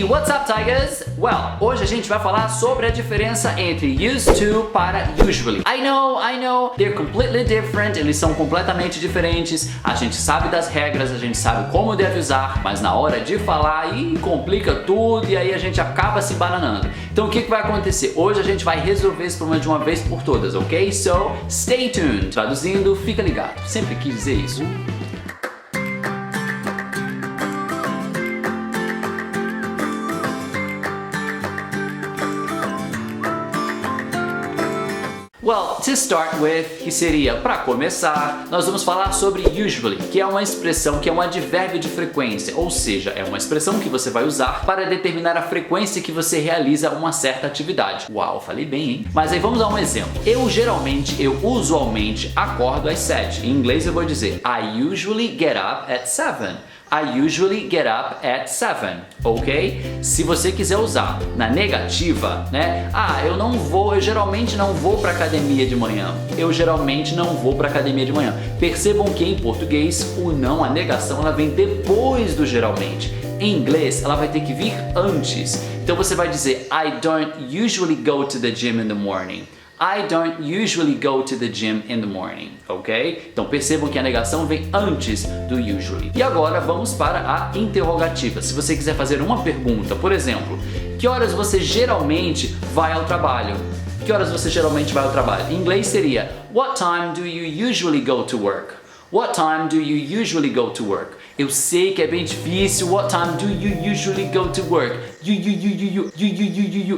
what's up, Tigers? Well, hoje a gente vai falar sobre a diferença entre used to para usually. I know, they're completely different, eles são completamente diferentes, a gente sabe das regras, a gente sabe como deve usar, mas na hora de falar, complica tudo e aí a gente acaba se bananando. Então o que vai acontecer? Hoje a gente vai resolver esse problema de uma vez por todas, ok? So, stay tuned. Traduzindo, fica ligado. Sempre quis dizer isso. Well, to start with, que seria, para começar, nós vamos falar sobre usually, que é uma expressão, que é um advérbio de frequência, ou seja, é uma expressão que você vai usar para determinar a frequência que você realiza uma certa atividade. Uau, falei bem, hein? Mas aí vamos dar um exemplo. Eu usualmente acordo às 7. Em inglês eu vou dizer I usually get up at 7. I usually get up at 7, ok? Se você quiser usar na negativa, né? Eu geralmente não vou pra academia de manhã. Eu geralmente não vou pra academia de manhã. Percebam que em português, o não, a negação, ela vem depois do geralmente. Em inglês, ela vai ter que vir antes. Então você vai dizer I don't usually go to the gym in the morning. I don't usually go to the gym in the morning, ok? Então percebam que a negação vem antes do usually. E agora vamos para a interrogativa. Se você quiser fazer uma pergunta, por exemplo, que horas você geralmente vai ao trabalho? Que horas você geralmente vai ao trabalho? Em inglês seria What time do you usually go to work? What time do you usually go to work? Eu sei que é bem difícil. What time do you usually go to work?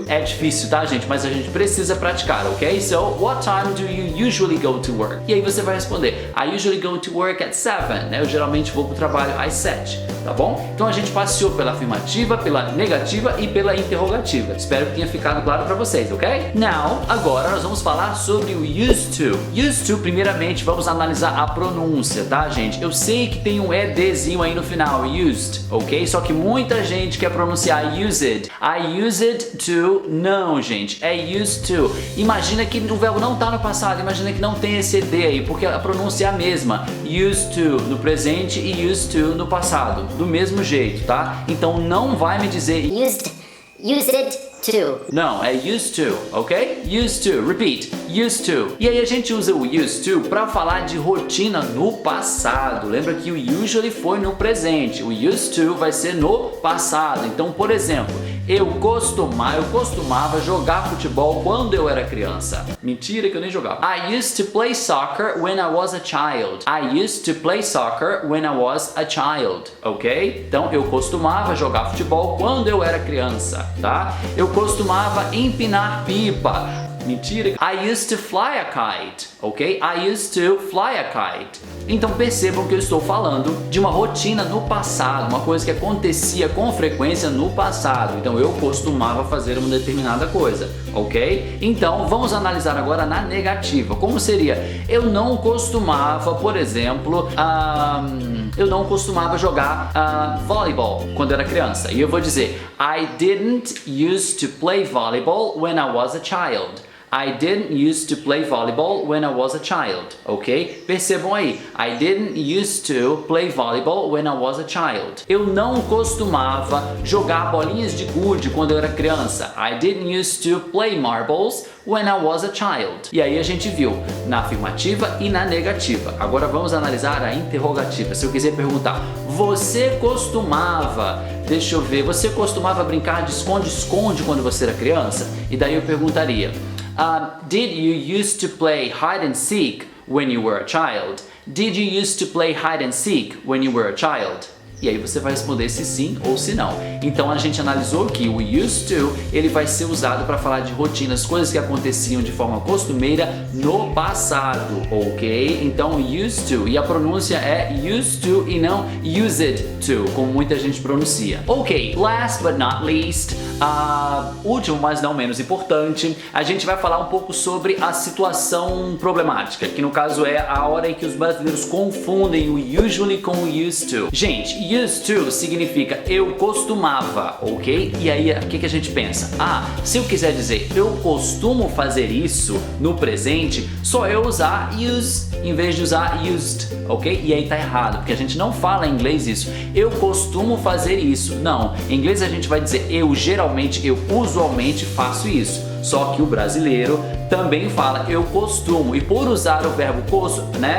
É difícil, tá, gente? Mas a gente precisa praticar, ok? So, what time do you usually go to work? E aí você vai responder I usually go to work at 7, né? Eu geralmente vou pro trabalho às 7, tá bom? Então a gente passeou pela afirmativa, pela negativa e pela interrogativa. Espero que tenha ficado claro pra vocês, ok? Now, agora nós vamos falar sobre o used to. Used to, primeiramente, vamos analisar a pronúncia, tá, gente? Eu sei que tem um EDzinho aí no final, used, ok? Só que muita gente quer pronunciar used. I used to, não, gente, é used to. Imagina que o verbo não tá no passado, imagina que não tem esse ED aí, porque a pronúncia é a mesma. Used to no presente e used to no passado, do mesmo jeito, tá? Então não vai me dizer used to. Não, é used to, ok? Used to, repeat, used to. E aí a gente usa o used to para falar de rotina no passado. Lembra que o usually foi no presente, o used to vai ser no passado. Então, por exemplo, eu costumava jogar futebol quando eu era criança. Mentira que eu nem jogava. I used to play soccer when I was a child. I used to play soccer when I was a child, ok? Então, eu costumava jogar futebol quando eu era criança, tá? Eu costumava empinar pipa. Mentira. I used to fly a kite, ok? I used to fly a kite. Então percebam que eu estou falando de uma rotina no passado, uma coisa que acontecia com frequência no passado. Então eu costumava fazer uma determinada coisa, ok? Então vamos analisar agora na negativa. Como seria? Eu não costumava, por exemplo, eu não costumava jogar volleyball quando era criança. E eu vou dizer I didn't used to play volleyball when I was a child. I didn't used to play volleyball when I was a child, ok? Percebam aí, I didn't used to play volleyball when I was a child. Eu não costumava jogar bolinhas de gude quando eu era criança. I didn't used to play marbles when I was a child. E aí a gente viu na afirmativa e na negativa. Agora vamos analisar a interrogativa. Se eu quiser perguntar, você costumava, deixa eu ver, você costumava brincar de esconde-esconde quando você era criança? E daí eu perguntaria, did you used to play hide and seek when you were a child? Did you used to play hide and seek when you were a child? E aí você vai responder se sim ou se não. Então a gente analisou que o used to, ele vai ser usado para falar de rotinas, coisas que aconteciam de forma costumeira no passado, ok? Então used to, e a pronúncia é used to e não used to, como muita gente pronuncia. Ok, last but not least, último mas não menos importante, a gente vai falar um pouco sobre a situação problemática, que no caso é a hora em que os brasileiros confundem o usually com o used to. Gente, used to significa eu costumava, ok? E aí, o que a gente pensa? Se eu quiser dizer eu costumo fazer isso no presente, só eu usar use em vez de usar used, ok? E aí tá errado, porque a gente não fala em inglês isso. Eu costumo fazer isso. Não, em inglês a gente vai dizer eu geralmente, eu usualmente faço isso. Só que o brasileiro também fala eu costumo, e por usar o verbo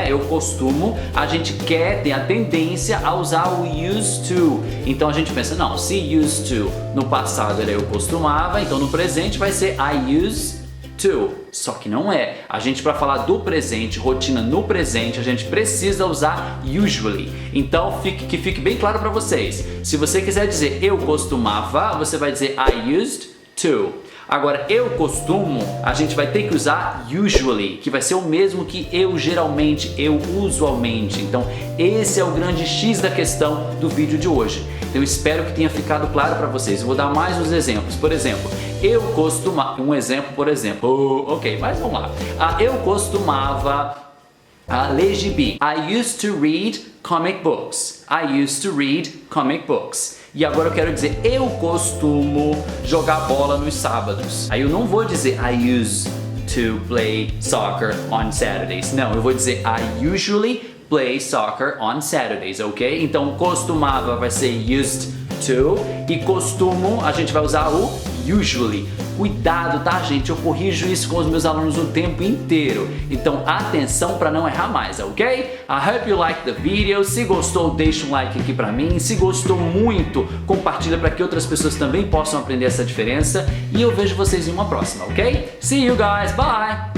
eu costumo, a gente tem a tendência a usar o used to. Então a gente pensa, não, se used to no passado era eu costumava, então no presente vai ser I used to. Só que não é. A gente, para falar do presente, rotina no presente, a gente precisa usar usually. Então que fique bem claro para vocês. Se você quiser dizer eu costumava, você vai dizer I used to. Agora, eu costumo, a gente vai ter que usar usually, que vai ser o mesmo que eu geralmente, eu usualmente. Então, esse é o grande X da questão do vídeo de hoje. Eu espero que tenha ficado claro para vocês. Eu vou dar mais uns exemplos. Por exemplo, eu costumava... Um exemplo, por exemplo. Ok, mas vamos lá. Eu costumava ler gibi. I used to read comic books. I used to read comic books. E agora eu quero dizer, eu costumo jogar bola nos sábados. Aí eu não vou dizer I used to play soccer on Saturdays. Não, eu vou dizer I usually play soccer on Saturdays, ok? Então costumava vai ser used to e costumo a gente vai usar o usually. Cuidado, tá, gente? Eu corrijo isso com os meus alunos o tempo inteiro. Então, atenção para não errar mais, ok? I hope you like the video. Se gostou, deixa um like aqui para mim. Se gostou muito, compartilha para que outras pessoas também possam aprender essa diferença. E eu vejo vocês em uma próxima, ok? See you guys. Bye!